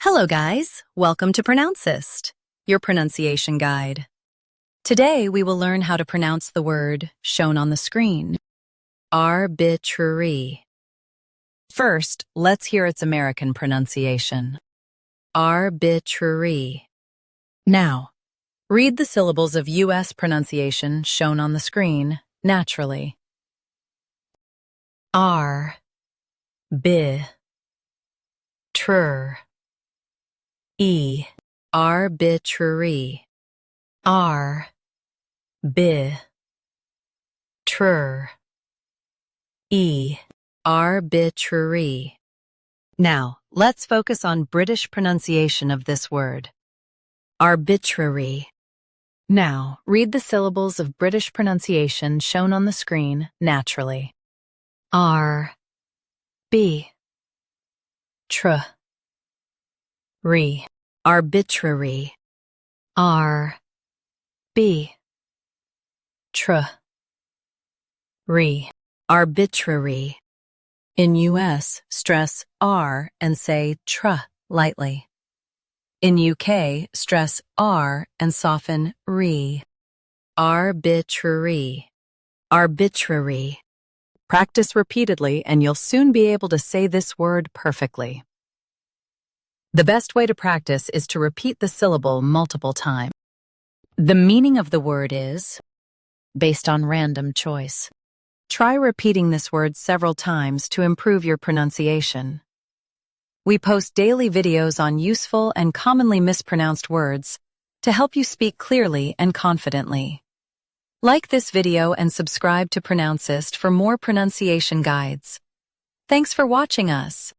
Hello guys, welcome to Pronouncist, your pronunciation guide. Today we will learn how to pronounce the word shown on the screen, arbitrary. First, let's hear its American pronunciation, arbitrary. Now, read the syllables of U.S. pronunciation shown on the screen naturally. Arbitrary. Arbitrary. Now, let's focus on British pronunciation of this word. Arbitrary. Now, read the syllables of British pronunciation shown on the screen naturally. Arbitrary. Arbitrary. In U.S., stress R and say tr lightly. In UK, stress R and soften re. Arbitrary. Arbitrary. Practice repeatedly and you'll soon be able to say this word perfectly. The best way to practice is to repeat the syllable multiple times. The meaning of the word is based on random choice. Try repeating this word several times to improve your pronunciation. We post daily videos on useful and commonly mispronounced words to help you speak clearly and confidently. Like this video and subscribe to Pronouncist for more pronunciation guides. Thanks for watching us.